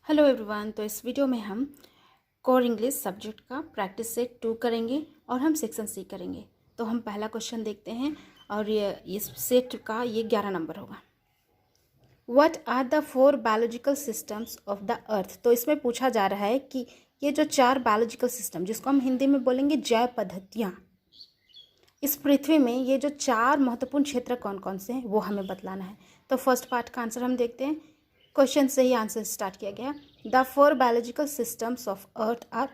Hello everyone. तो इस video में हम कोर इंग्लिश सब्जेक्ट का प्रैक्टिस सेट 2 करेंगे और हम सेक्शन सी करेंगे। तो हम पहला क्वेश्चन देखते हैं और ये इस सेट का ये 11 नंबर होगा। What are the 4 biological systems of the earth. तो इसमें पूछा जा रहा है कि ये जो 4 बायोलॉजिकल सिस्टम, जिसको हम हिंदी में बोलेंगे जैव पद्धतियाँ, इस पृथ्वी में ये जो 4 महत्वपूर्ण क्षेत्र कौन कौन से हैं वो हमें बतलाना है। तो फर्स्ट पार्ट का आंसर हम देखते हैं। क्वेश्चन से ही आंसर स्टार्ट किया गया। The 4 biological systems of earth are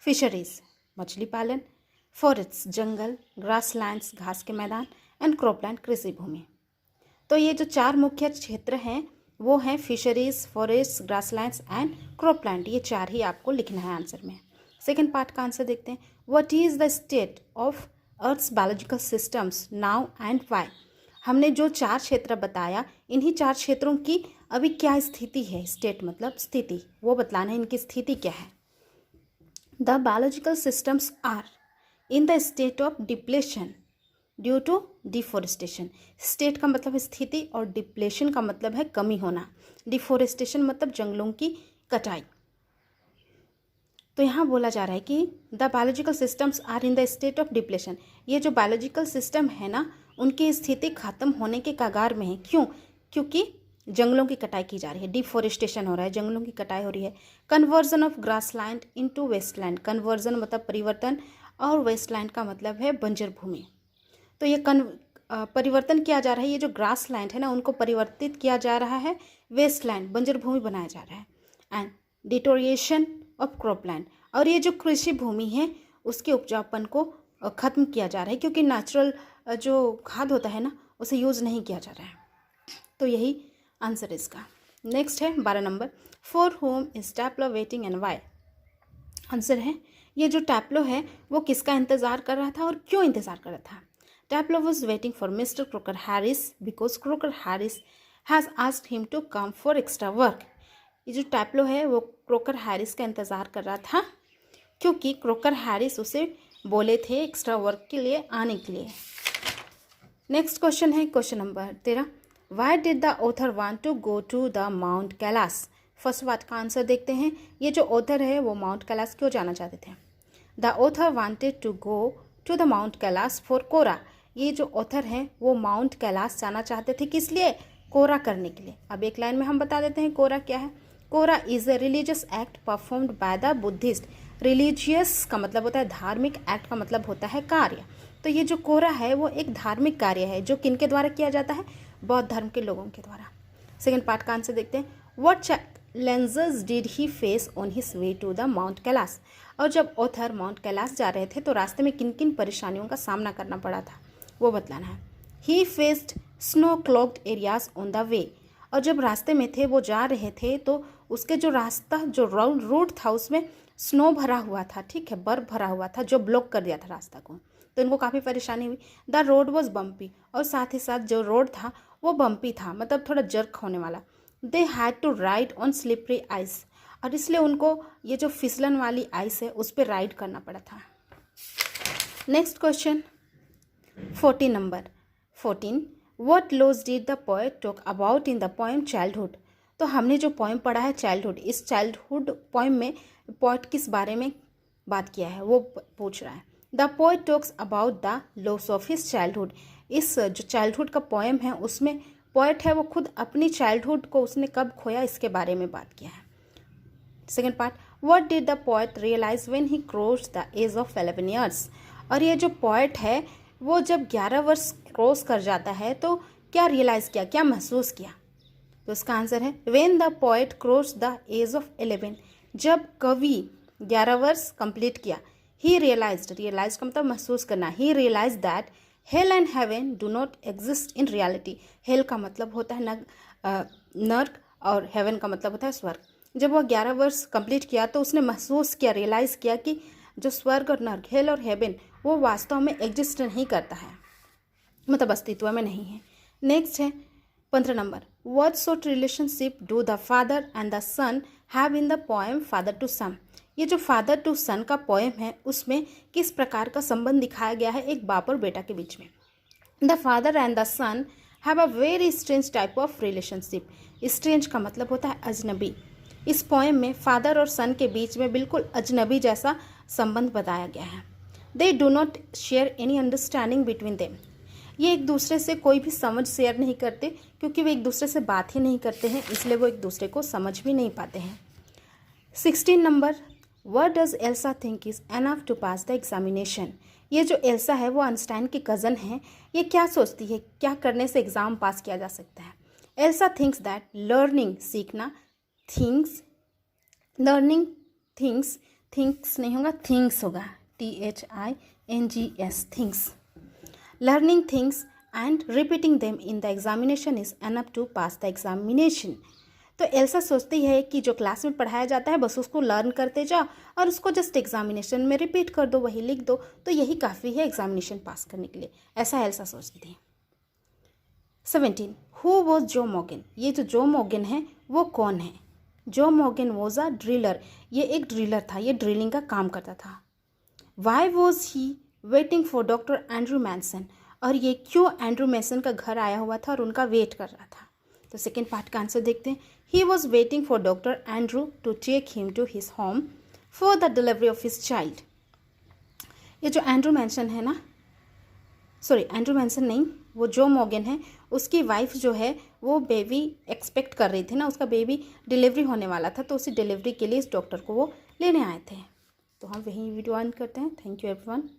fisheries, मछली पालन, फॉरेस्ट, जंगल, ग्रासलैंड्स, घास के मैदान, एंड क्रॉपलैंड, कृषि भूमि। तो ये जो 4 मुख्य क्षेत्र हैं वो हैं fisheries, forest, grasslands and cropland. ये 4 ही आपको लिखना है आंसर में। सेकेंड पार्ट का आंसर देखते हैं। What is the state of earth's biological systems now and why. हमने जो 4 क्षेत्र बताया, इन्हीं 4 क्षेत्रों की अभी क्या स्थिति है। स्टेट मतलब स्थिति, वो बतलाना है इनकी स्थिति क्या है। The biological systems are in the state of depletion due to deforestation. State का मतलब है स्थिति और डिप्लेशन का मतलब है कमी होना। डिफोरेस्टेशन मतलब जंगलों की कटाई। तो यहाँ बोला जा रहा है कि the biological systems are in the state of depletion. ये जो बायोलॉजिकल सिस्टम है ना, उनकी स्थिति खत्म होने के कगार में है। क्यों? क्योंकि जंगलों की कटाई की जा रही है, डिफोरेस्टेशन हो रहा है, जंगलों की कटाई हो रही है। Conversion of grassland into wasteland. Conversion मतलब परिवर्तन और वेस्टलैंड का मतलब है बंजर भूमि। तो ये परिवर्तन किया जा रहा है। ये जो ग्रासलैंड है ना, उनको परिवर्तित किया जा रहा है, वेस्टलैंड बंजर भूमि बनाया जा रहा है। एंड डिटोरिएशन ऑफ क्रॉपलैंड, और ये जो कृषि भूमि है उसके उपजाऊपन को ख़त्म किया जा रहा है, क्योंकि नेचुरल जो खाद होता है ना, उसे यूज़ नहीं किया जा रहा है। तो यही आंसर इसका। नेक्स्ट है 12 number. For whom is Taplow waiting and why. Answer है, ये जो टैप्लो है वो किसका इंतज़ार कर रहा था और क्यों इंतज़ार कर रहा था। Taplow was waiting for mister Crocker Harris because Crocker Harris has asked him to come for extra work. ये जो टैप्लो है वो क्रोकर हैरिस का इंतज़ार कर रहा था क्योंकि क्रोकर हैरिस उसे बोले थे एक्स्ट्रा वर्क के लिए आने के लिए। नेक्स्ट क्वेश्चन है question number 13। Why did the author want to go to the mount Kailash. First बात का आंसर देखते हैं। ये जो ऑथर है वो माउंट कैलाश क्यों जाना चाहते थे। The author wanted to go to the mount Kailash for kora. ये जो ऑथर है वो माउंट कैलाश जाना चाहते थे, किस लिए? कोरा करने के लिए। अब एक लाइन में हम बता देते हैं कोरा क्या है। Kora is a religious act performed by the Buddhist. Religious का मतलब होता है धार्मिक, एक्ट का मतलब होता है कार्य। तो ये जो कोरा है वो एक धार्मिक कार्य है जो किनके द्वारा किया जाता है? बौद्ध धर्म के लोगों के द्वारा। सेकेंड पार्ट का आंसर देखते हैं। What challenges did he face on his way to the mount Kailash. और जब ऑथर माउंट कैलाश जा रहे थे तो रास्ते में किन किन परेशानियों का सामना करना पड़ा था वो बतलाना है। ही faced snow clogged areas on the way. और जब रास्ते में थे, वो जा रहे थे, तो उसके जो रास्ता, जो रूट था, उसमें स्नो भरा हुआ था, ठीक है, बर्फ भरा हुआ था जो ब्लॉक कर दिया था रास्ता को। तो इनको काफ़ी परेशानी हुई। द रोड वॉज बम्पी, और साथ ही साथ जो रोड था वो बम्पी था, मतलब थोड़ा जर्क होने वाला। They had to ride on slippery ice, और इसलिए उनको ये जो फिसलन वाली आइस है उस पर राइड करना पड़ा था। Next question 14 number. 14 what laws did the poet talk about in the poem childhood. तो हमने जो पोएम पढ़ा है चाइल्डहुड, इस चाइल्डहुड पोएम में पोएट किस बारे में बात किया है वो पूछ रहा है। The poet talks about the loss of his childhood. इस जो चाइल्डहुड का पोएम है उसमें पोएट है वो खुद अपनी चाइल्डहुड को उसने कब खोया इसके बारे में बात किया है। Second part. What did the poet realise when he crossed the age of 11 years. और ये जो पोएट है वो जब 11 वर्ष क्रॉस कर जाता है तो क्या रियलाइज़ किया, क्या महसूस किया। तो इसका आंसर है when the poet cross the age of 11। जब कवि 11 वर्ष कंप्लीट किया। ही रियलाइज्ड, रियलाइज का मतलब महसूस करना। He realise that hell and heaven do not exist in reality. Hell का मतलब होता है नर्क, और हेवन का मतलब होता है स्वर्ग। जब वह 11 वर्ष कंप्लीट किया तो उसने महसूस किया, रियलाइज़ किया कि जो स्वर्ग और नर्क, हेल और हेवन, वो वास्तव में एग्जिस्ट नहीं करता है, मतलब अस्तित्व में नहीं है। नेक्स्ट है 15 number. What sort relationship do the father and the son have in the poem father to son. ये जो फादर टू सन का पोएम है उसमें किस प्रकार का संबंध दिखाया गया है एक बाप और बेटा के बीच में। The father and the son have a very strange type of relationship. Strange का मतलब होता है अजनबी। इस पोएम में फादर और सन के बीच में बिल्कुल अजनबी जैसा संबंध बताया गया है। They do not share any understanding between them. ये एक दूसरे से कोई भी समझ शेयर नहीं करते, क्योंकि वे एक दूसरे से बात ही नहीं करते हैं, इसलिए वो एक दूसरे को समझ भी नहीं पाते हैं। 16 number, what does Elsa think is enough to pass the examination. ये जो एल्सा है वो आइंस्टाइन की कज़न है। ये क्या सोचती है, क्या करने से एग्ज़ाम पास किया जा सकता है। एल्सा थिंक्स दैट लर्निंग, सीखना, थिंग्स, लर्निंग थिंग्स, थिंक्स नहीं होगा, थिंग्स होगा, THINGS, things. Learning things and repeating them in the examination is enough to pass the examination. तो एल्सा सोचती है कि जो क्लास में पढ़ाया जाता है बस उसको लर्न करते जाओ और उसको जस्ट एग्जामिनेशन में रिपीट कर दो, वही लिख दो, तो यही काफ़ी है एग्जामिनेशन पास करने के लिए, ऐसा एल्सा सोचती थी। 17, हु वॉज जो मॉर्गन। ये जो मॉर्गन है वो कौन है। जो मॉर्गन वॉज अ ड्रिलर। ये एक ड्रिलर था, ये ड्रिलिंग का काम करता था। Why was he waiting for doctor Andrew Manson. और ये क्यों एंड्रू मैनसन का घर आया हुआ था और उनका वेट कर रहा था। तो सेकेंड पार्ट का आंसर देखते हैं। He was waiting for doctor Andrew to take him to his home for the delivery of his child. ये जो एंड्रू मैनसन है ना, सॉरी एंड्रू मैनसन नहीं, वो जो मॉर्गन है उसकी वाइफ जो है वो बेबी एक्सपेक्ट कर रही थी ना, उसका बेबी डिलीवरी होने वाला था, तो उसी डिलीवरी के लिए इस डॉक्टर को वो लेने आए थे। तो हम वहीं वीडियो एंड करते हैं। Thank you everyone.